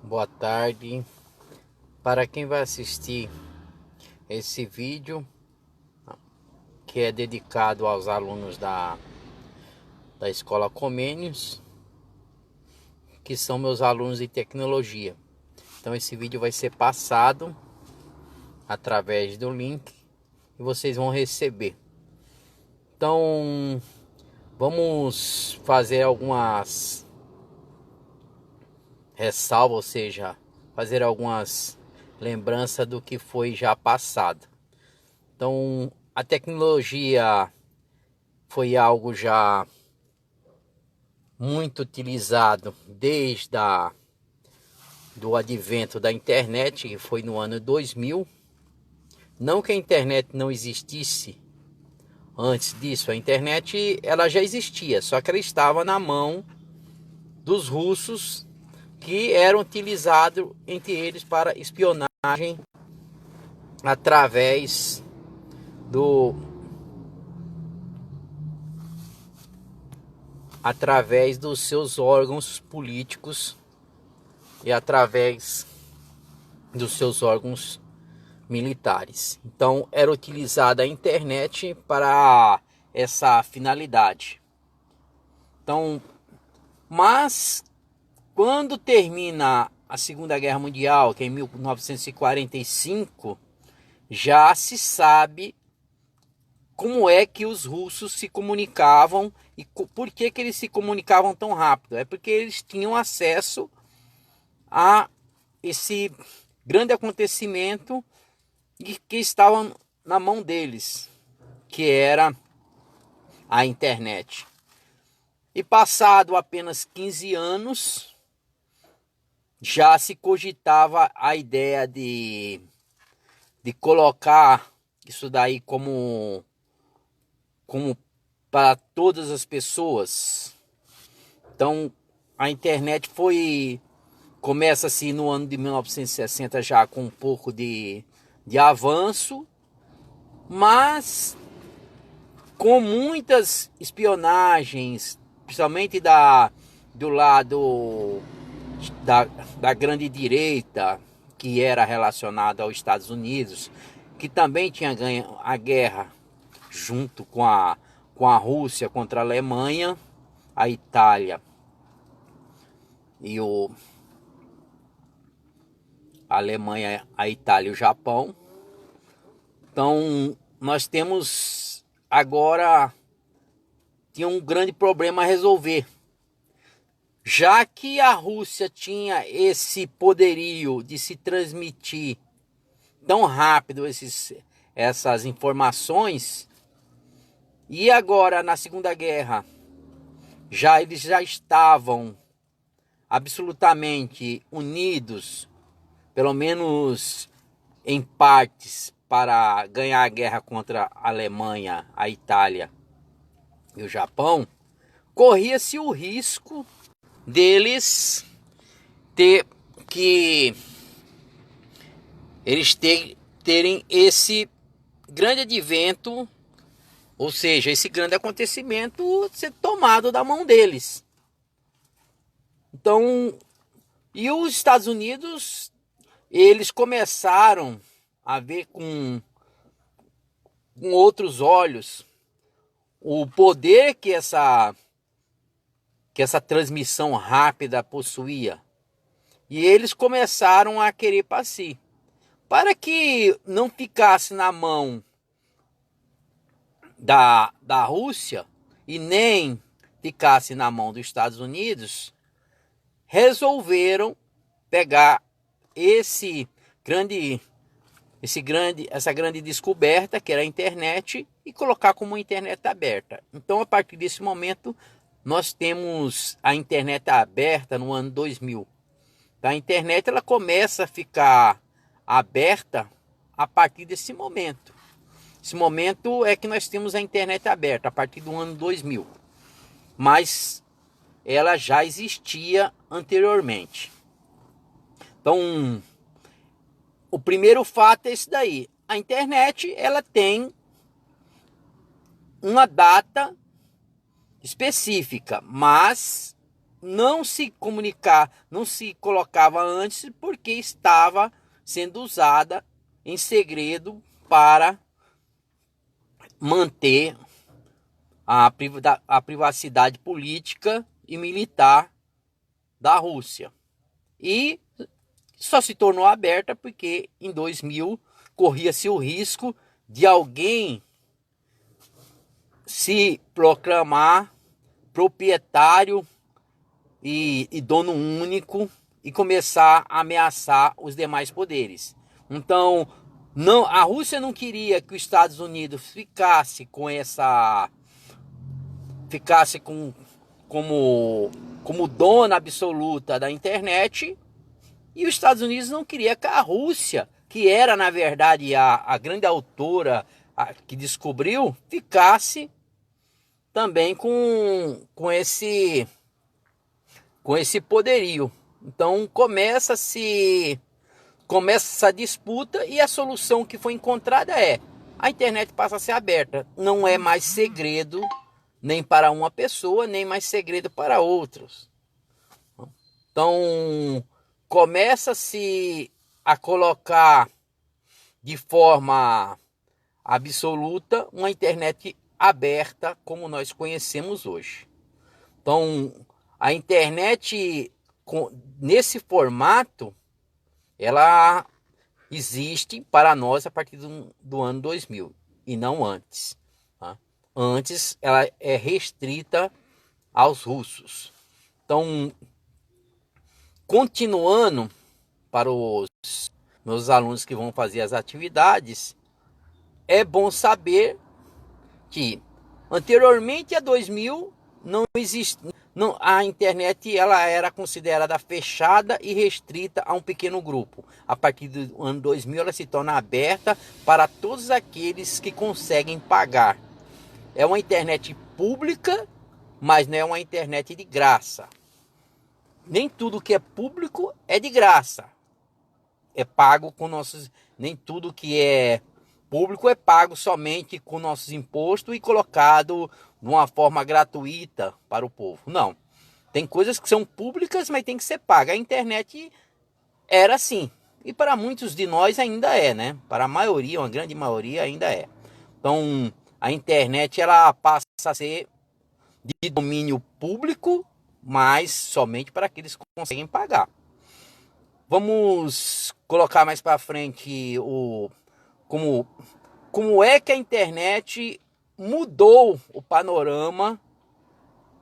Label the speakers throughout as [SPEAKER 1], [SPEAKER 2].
[SPEAKER 1] Boa tarde. Para quem vai assistir esse vídeo, que é dedicado aos alunos da Escola Comênios, que são meus alunos de tecnologia. Então esse vídeo vai ser passado através do link e vocês vão receber. Então vamos fazer algumas ressalvas, ou seja, fazer algumas lembranças do que foi já passado. Então, a tecnologia foi algo já muito utilizado desde do advento da internet, que foi no ano 2000. Não que a internet não existisse antes disso, a internet ela já existia, só que ela estava na mão dos russos, que eram utilizados entre eles para espionagem através dos seus órgãos políticos e através dos seus órgãos militares. Então era utilizada a internet para essa finalidade. Então, mas quando termina a Segunda Guerra Mundial, que é em 1945, já se sabe como é que os russos se comunicavam e por que eles se comunicavam tão rápido. É porque eles tinham acesso a esse grande acontecimento que estava na mão deles, que era a internet. E passado apenas 15 anos, já se cogitava a ideia de colocar isso daí como para todas as pessoas. Então a internet começa-se no ano de 1960 já com um pouco de avanço, mas com muitas espionagens, principalmente do lado da grande direita, que era relacionada aos Estados Unidos, que também tinha ganho a guerra junto com a Rússia contra a Alemanha, a Itália e a Alemanha, a Itália e o Japão. Então nós temos agora um grande problema a resolver. Já que a Rússia tinha esse poderio de se transmitir tão rápido essas informações, e agora na Segunda Guerra eles já estavam absolutamente unidos, pelo menos em partes, para ganhar a guerra contra a Alemanha, a Itália e o Japão, corria-se o risco deles terem esse grande advento, ou seja, esse grande acontecimento ser tomado da mão deles. Então, e os Estados Unidos, eles começaram a ver com outros olhos o poder que essa transmissão rápida possuía. E eles começaram a querer para si. Para que não ficasse na mão da Rússia e nem ficasse na mão dos Estados Unidos, resolveram pegar essa grande descoberta, que era a internet, e colocar como internet aberta. Então, a partir desse momento, nós temos a internet aberta no ano 2000. A internet ela começa a ficar aberta a partir desse momento. Esse momento é que nós temos a internet aberta, a partir do ano 2000. Mas ela já existia anteriormente. Então, o primeiro fato é esse daí. A internet ela tem uma data específica, mas não se comunicar, não se colocava antes porque estava sendo usada em segredo para manter a privacidade política e militar da Rússia. E só se tornou aberta porque em 2000 corria-se o risco de alguém se proclamar proprietário e dono único e começar a ameaçar os demais poderes. Então, não, a Rússia não queria que os Estados Unidos ficasse como dona absoluta da internet, e os Estados Unidos não queria que a Rússia, que era na verdade a grande autora que descobriu, ficasse também com esse poderio. Então começa essa disputa, e a solução que foi encontrada é: a internet passa a ser aberta, não é mais segredo nem para uma pessoa, nem mais segredo para outros. Então começa-se a colocar de forma absoluta uma internet aberta como nós conhecemos hoje. Então a internet nesse formato, ela existe para nós a partir do ano 2000 e não antes. Tá? Antes ela é restrita aos russos. Então, continuando para os meus alunos que vão fazer as atividades, é bom saber que anteriormente a 2000 não existe, não, a internet ela era considerada fechada e restrita a um pequeno grupo. A partir do ano 2000 ela se torna aberta para todos aqueles que conseguem pagar. É uma internet pública, mas não é uma internet de graça. Nem tudo que é público é de graça. É pago com nossos... Nem tudo que é público é pago somente com nossos impostos e colocado de uma forma gratuita para o povo. Não. Tem coisas que são públicas, mas tem que ser paga. A internet era assim. E para muitos de nós ainda é, né? Para a maioria, uma grande maioria ainda é. Então, a internet ela passa a ser de domínio público, mas somente para aqueles que conseguem pagar. Vamos colocar mais para frente como é que a internet mudou o panorama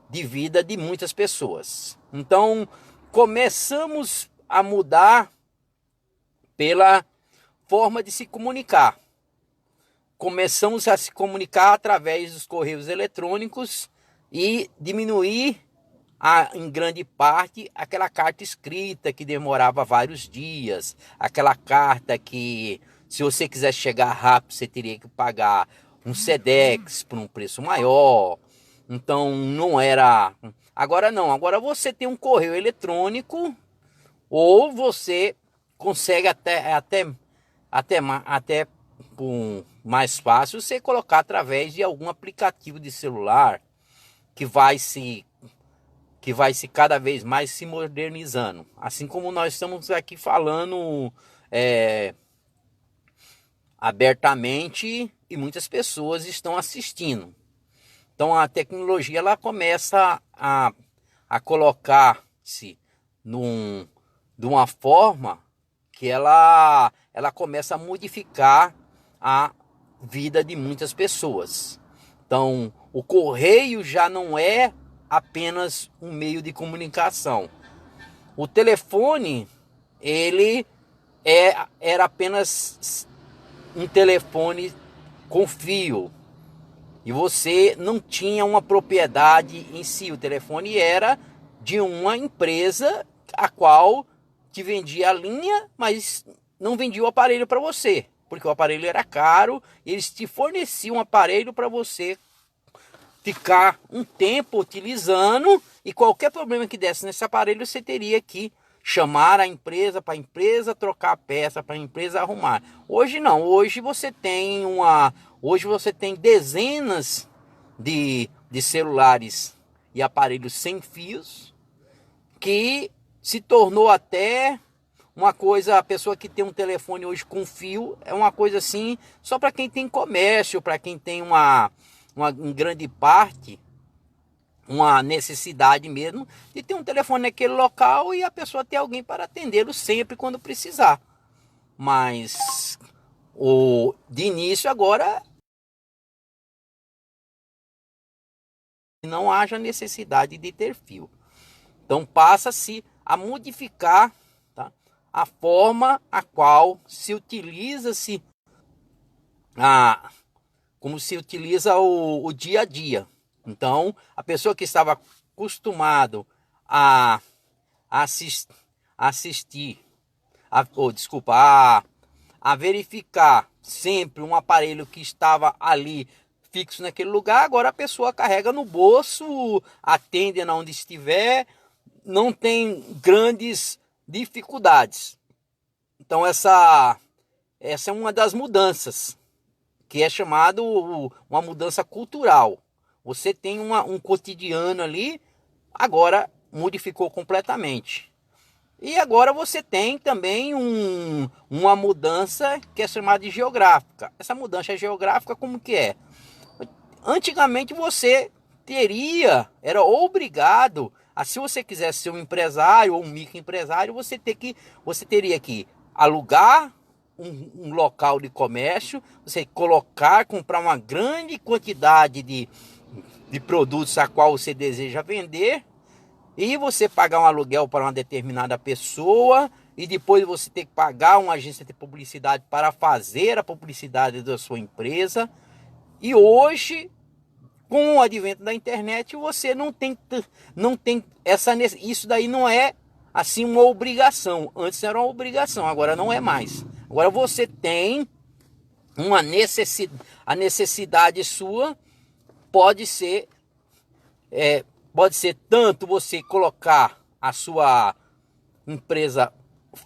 [SPEAKER 1] de vida de muitas pessoas. Então, começamos a mudar pela forma de se comunicar. Começamos a se comunicar através dos correios eletrônicos e diminuir em grande parte aquela carta escrita que demorava vários dias, aquela carta que, se você quiser chegar rápido, você teria que pagar um Sedex por um preço maior. Então não era. Agora não, agora você tem um correio eletrônico, ou você consegue até por mais fácil você colocar através de algum aplicativo de celular que vai se cada vez mais se modernizando. Assim como nós estamos aqui falando abertamente, e muitas pessoas estão assistindo. Então a tecnologia ela começa a colocar-se de uma forma que ela começa a modificar a vida de muitas pessoas. Então o correio já não é apenas um meio de comunicação. O telefone, ele era apenas um telefone com fio. E você não tinha uma propriedade em si. O telefone era de uma empresa a qual te vendia a linha, mas não vendia o aparelho para você. Porque o aparelho era caro, e eles te forneciam um aparelho para você ficar um tempo utilizando, e qualquer problema que desse nesse aparelho, você teria que chamar a empresa, para a empresa trocar a peça, para a empresa arrumar. Hoje não, hoje você tem dezenas de celulares e aparelhos sem fios, que se tornou até uma coisa, a pessoa que tem um telefone hoje com fio, é uma coisa assim, só para quem tem comércio, para quem tem em grande parte, uma necessidade mesmo de ter um telefone naquele local e a pessoa ter alguém para atendê-lo sempre quando precisar. Mas de início agora não haja necessidade de ter fio. Então passa-se a modificar, tá, a forma a qual se utiliza-se como se utiliza o dia a dia. Então, a pessoa que estava acostumado a assistir, a verificar sempre um aparelho que estava ali fixo naquele lugar, agora a pessoa carrega no bolso, atende onde estiver, não tem grandes dificuldades. Então essa é uma das mudanças, que é chamado uma mudança cultural. Você tem um cotidiano ali, agora modificou completamente. E agora você tem também uma mudança que é chamada de geográfica. Essa mudança geográfica como que é? Antigamente você era obrigado, se você quisesse ser um empresário ou um microempresário, você teria que alugar um local de comércio, você comprar uma grande quantidade de produtos a qual você deseja vender, e você pagar um aluguel para uma determinada pessoa, e depois você ter que pagar uma agência de publicidade para fazer a publicidade da sua empresa. E hoje, com o advento da internet, você não tem isso daí não é assim uma obrigação. Antes era uma obrigação, agora não é mais. Agora você tem a necessidade sua pode ser tanto você colocar a sua empresa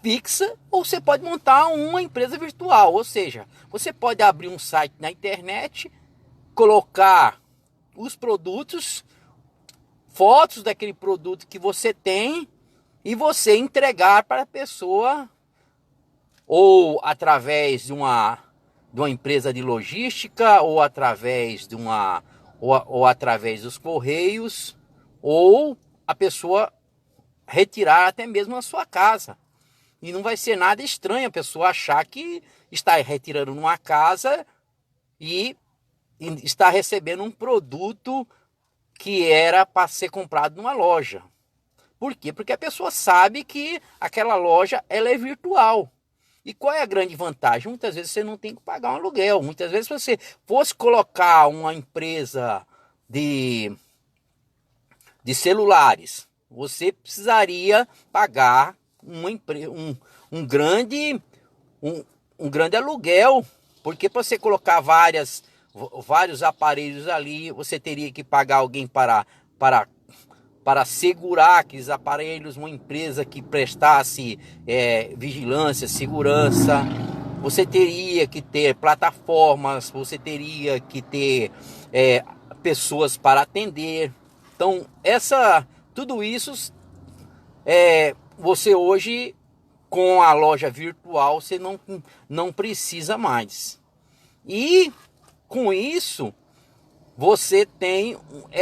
[SPEAKER 1] fixa, ou você pode montar uma empresa virtual. Ou seja, você pode abrir um site na internet, colocar os produtos, fotos daquele produto que você tem, e você entregar para a pessoa, ou através de uma empresa de logística, ou através ou através dos correios, ou a pessoa retirar até mesmo na sua casa. E não vai ser nada estranho a pessoa achar que está retirando numa casa e está recebendo um produto que era para ser comprado numa loja. Por quê? Porque a pessoa sabe que aquela loja ela é virtual. E qual é a grande vantagem? Muitas vezes você não tem que pagar um aluguel. Muitas vezes, se você fosse colocar uma empresa de celulares, você precisaria pagar um grande aluguel, porque para você colocar vários aparelhos ali, você teria que pagar alguém para segurar aqueles aparelhos, uma empresa que prestasse vigilância, segurança. Você teria que ter plataformas, você teria que ter pessoas para atender. Então, tudo isso, você hoje, com a loja virtual, você não precisa mais. E com isso, você tem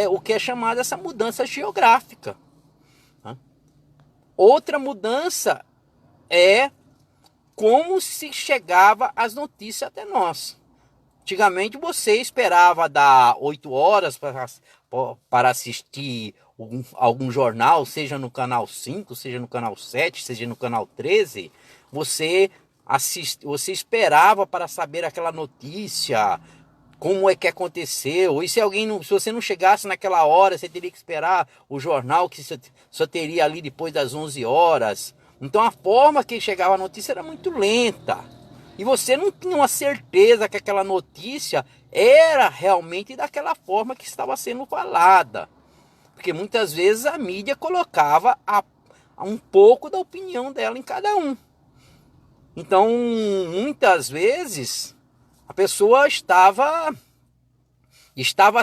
[SPEAKER 1] o que é chamado essa mudança geográfica. Outra mudança é como se chegava as notícias até nós. Antigamente você esperava dar 8 horas para assistir algum jornal, seja no canal 5, seja no canal 7, seja no canal 13. Você esperava para saber aquela notícia, como é que aconteceu. E se você não chegasse naquela hora, você teria que esperar o jornal, que só teria ali depois das 11 horas. Então a forma que chegava a notícia era muito lenta. E você não tinha uma certeza que aquela notícia era realmente daquela forma que estava sendo falada. Porque muitas vezes a mídia colocava um pouco da opinião dela em cada um. Então, muitas vezes, a pessoa estava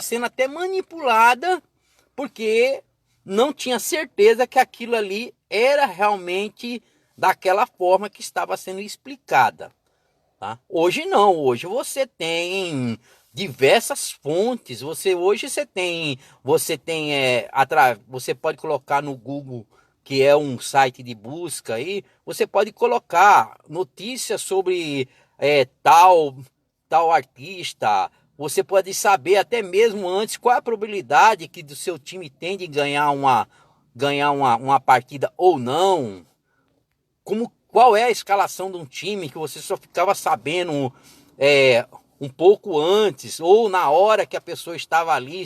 [SPEAKER 1] sendo até manipulada, porque não tinha certeza que aquilo ali era realmente daquela forma que estava sendo explicada. Tá? Hoje não, hoje você tem diversas fontes. Você pode colocar no Google, que é um site de busca aí, você pode colocar notícias sobre tal artista. Você pode saber até mesmo antes qual é a probabilidade que do seu time tem de ganhar uma partida ou não. Qual é a escalação de um time que você só ficava sabendo um pouco antes, ou na hora que a pessoa estava ali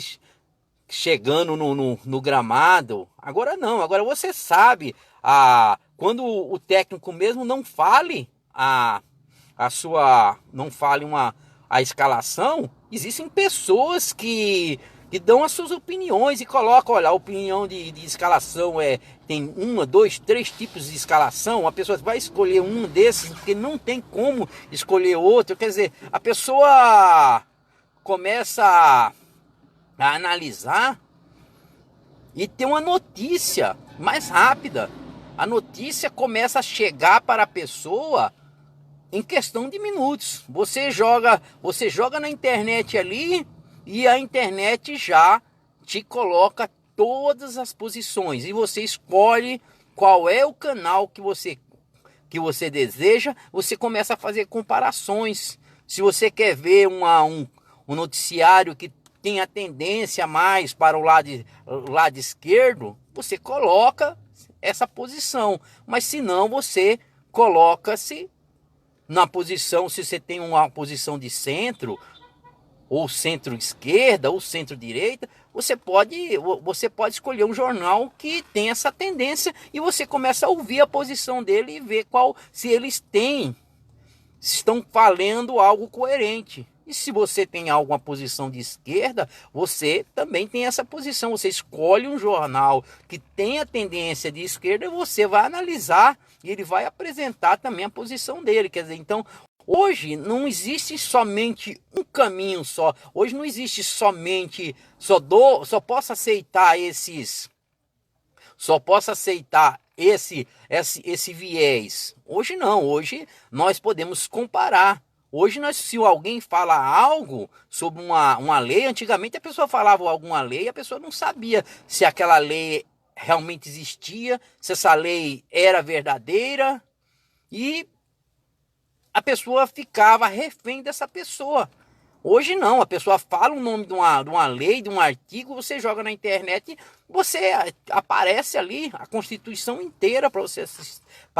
[SPEAKER 1] chegando no gramado. Agora não, agora você sabe, quando o técnico mesmo não fale não fale a escalação, existem pessoas que dão as suas opiniões e colocam, olha, a opinião de escalação tem uma, dois, três tipos de escalação. A pessoa vai escolher um desses porque não tem como escolher outro. Quer dizer, a pessoa começa a analisar e ter uma notícia mais rápida. A notícia começa a chegar para a pessoa em questão de minutos. Você joga na internet ali e a internet já te coloca todas as posições e você escolhe qual é o canal que você deseja. Você começa a fazer comparações. Se você quer ver um noticiário que tem a tendência mais para o lado esquerdo, você coloca essa posição. Mas se não, você coloca-se na posição, se você tem uma posição de centro, ou centro-esquerda, ou centro-direita, você pode escolher um jornal que tem essa tendência e você começa a ouvir a posição dele e ver se eles estão falando algo coerente. E se você tem alguma posição de esquerda, você também tem essa posição. Você escolhe um jornal que tem a tendência de esquerda e você vai analisar e ele vai apresentar também a posição dele. Quer dizer, então, hoje não existe somente um caminho só. Hoje não existe somente, só posso aceitar esse viés. Hoje não, hoje nós podemos comparar. Hoje, se alguém fala algo sobre uma lei, antigamente a pessoa falava alguma lei e a pessoa não sabia se aquela lei realmente existia, se essa lei era verdadeira, e a pessoa ficava refém dessa pessoa. Hoje não, a pessoa fala o nome de uma lei, de um artigo, você joga na internet, você aparece ali a Constituição inteira para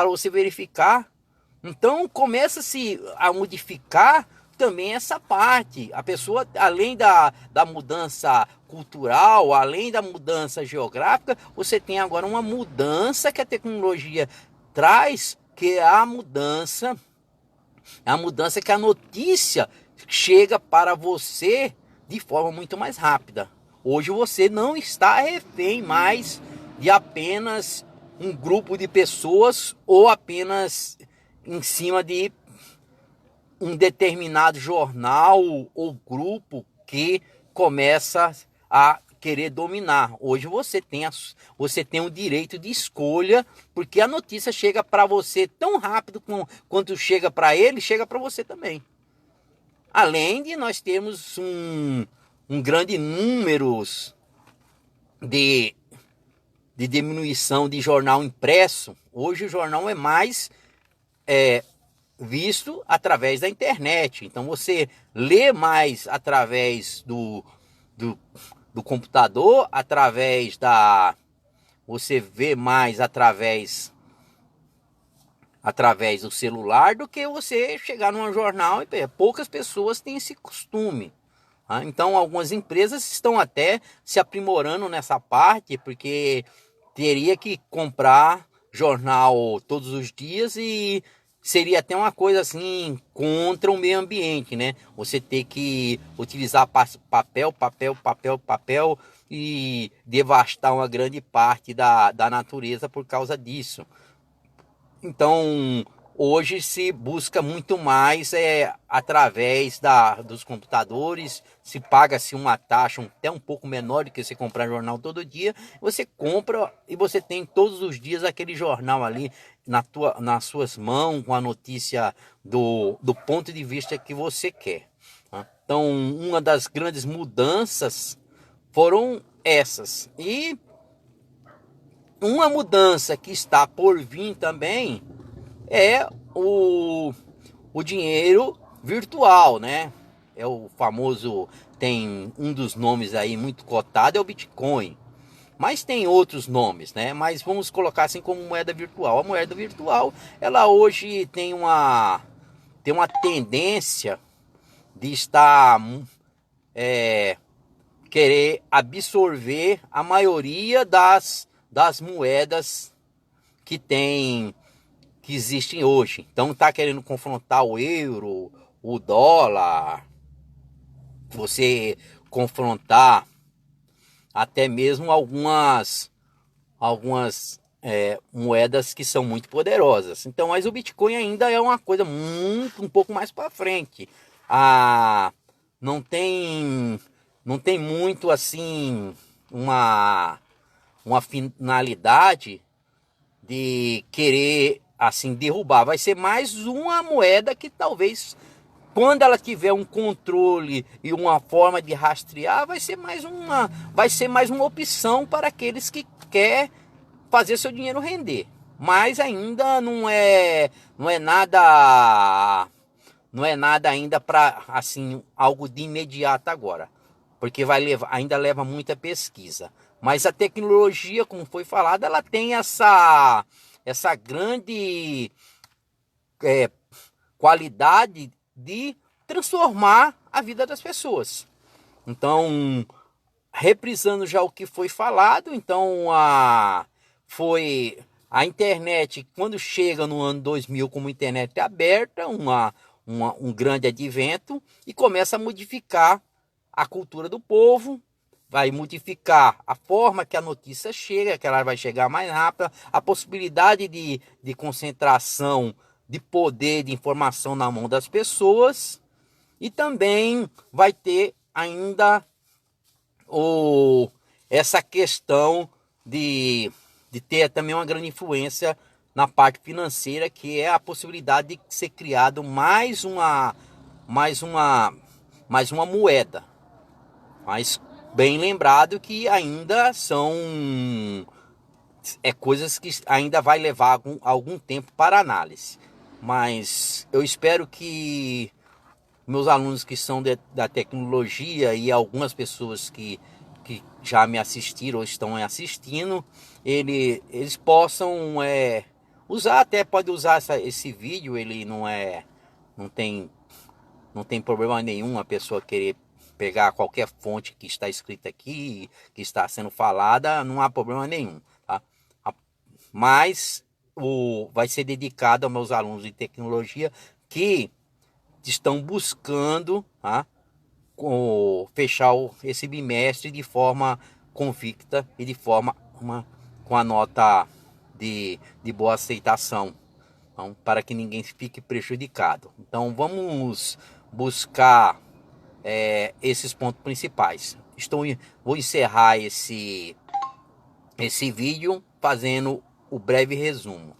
[SPEAKER 1] você verificar. Então começa-se a modificar também essa parte. A pessoa, além da mudança cultural, além da mudança geográfica, você tem agora uma mudança que a tecnologia traz, que é a mudança que a notícia chega para você de forma muito mais rápida. Hoje você não está refém mais de apenas um grupo de pessoas ou apenas em cima de um determinado jornal ou grupo que começa a querer dominar. Hoje você tem o direito de escolha, porque a notícia chega para você tão rápido quanto chega para ele, chega para você também. Além de nós termos um grande número de diminuição de jornal impresso. Hoje o jornal é mais visto através da internet. Então você lê mais através do computador, você vê mais através do celular do que você chegar num jornal e poucas pessoas têm esse costume. Então algumas empresas estão até se aprimorando nessa parte, porque teria que comprar jornal todos os dias e seria até uma coisa assim contra o meio ambiente, né? Você ter que utilizar papel e devastar uma grande parte da natureza por causa disso. Então, hoje se busca muito mais através dos computadores, se paga-se uma taxa até um pouco menor do que você comprar jornal todo dia, você compra e você tem todos os dias aquele jornal ali nas suas mãos, com a notícia do ponto de vista que você quer. Tá? Então, uma das grandes mudanças foram essas. E uma mudança que está por vir também é o dinheiro virtual, né? É o famoso, tem um dos nomes aí muito cotado, é o Bitcoin. Mas tem outros nomes, né? Mas vamos colocar assim como moeda virtual. A moeda virtual, ela hoje tem uma tendência de estar querer absorver a maioria das moedas que que existem hoje. Então tá querendo confrontar o euro, o dólar, você confrontar até mesmo algumas moedas que são muito poderosas. Então, mas o Bitcoin ainda é uma coisa um pouco mais para frente. Ah, não tem não tem muito assim uma finalidade de querer assim derrubar. Vai ser mais uma moeda que talvez, quando ela tiver um controle e uma forma de rastrear, vai ser mais uma opção para aqueles que quer fazer seu dinheiro render. Mas ainda não é nada ainda para assim algo de imediato agora, porque ainda leva muita pesquisa. Mas a tecnologia, como foi falado, ela tem essa grande qualidade de transformar a vida das pessoas. Então, reprisando já o que foi falado, então foi a internet, quando chega no ano 2000 como internet aberta, um grande advento, e começa a modificar a cultura do povo, vai modificar a forma que a notícia chega, que ela vai chegar mais rápida, a possibilidade de concentração de poder, de informação na mão das pessoas, e também vai ter ainda essa questão de ter também uma grande influência na parte financeira, que é a possibilidade de ser criado mais uma moeda. Mas bem lembrado que ainda são coisas que ainda vai levar algum tempo para análise. Mas eu espero que meus alunos que são da tecnologia e algumas pessoas que já me assistiram ou estão assistindo, eles possam usar, até pode usar esse vídeo, ele não tem problema nenhum a pessoa querer pegar qualquer fonte que está escrita aqui, que está sendo falada, não há problema nenhum, tá? Mas vai ser dedicado aos meus alunos de tecnologia que estão buscando fechar esse bimestre de forma convicta e de forma com a nota de boa aceitação, então, para que ninguém fique prejudicado. Então vamos buscar esses pontos principais. Vou encerrar esse vídeo fazendo o breve resumo,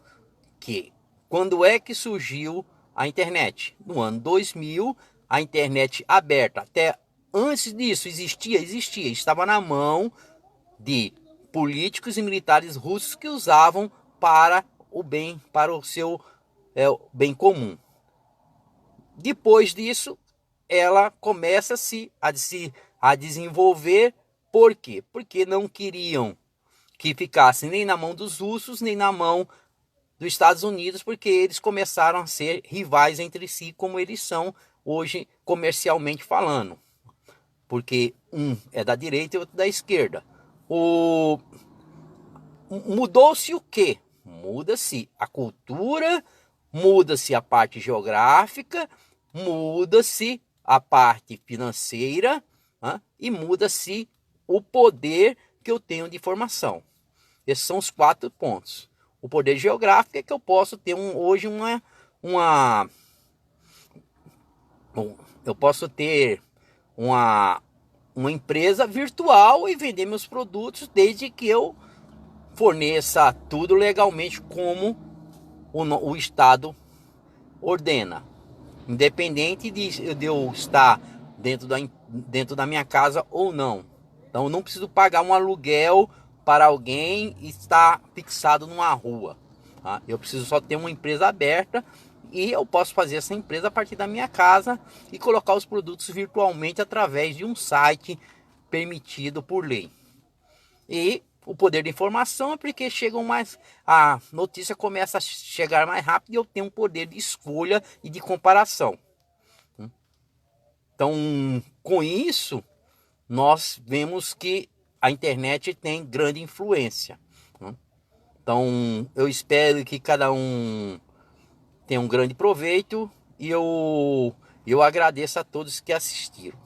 [SPEAKER 1] que quando é que surgiu a internet? No ano 2000, a internet aberta. Até antes disso existia, estava na mão de políticos e militares russos que usavam para o seu bem comum. Depois disso, ela começa a desenvolver. Por quê? Porque não queriam que ficasse nem na mão dos russos, nem na mão dos Estados Unidos, porque eles começaram a ser rivais entre si, como eles são hoje comercialmente falando. Porque um é da direita e outro da esquerda. Mudou-se o quê? Muda-se a cultura, muda-se a parte geográfica, muda-se a parte financeira, e muda-se o poder que eu tenho de informação. Esses são os 4 pontos. O poder geográfico é que eu posso ter hoje uma eu posso ter uma empresa virtual e vender meus produtos desde que eu forneça tudo legalmente como o Estado ordena, independente de eu estar dentro da minha casa ou não. Então eu não preciso pagar um aluguel para alguém e estar fixado numa rua, tá? Eu preciso só ter uma empresa aberta e eu posso fazer essa empresa a partir da minha casa e colocar os produtos virtualmente através de um site permitido por lei. E o poder de informação é porque a notícia começa a chegar mais rápido e eu tenho um poder de escolha e de comparação. Então, com isso, nós vemos que a internet tem grande influência. Então, eu espero que cada um tenha um grande proveito e eu agradeço a todos que assistiram.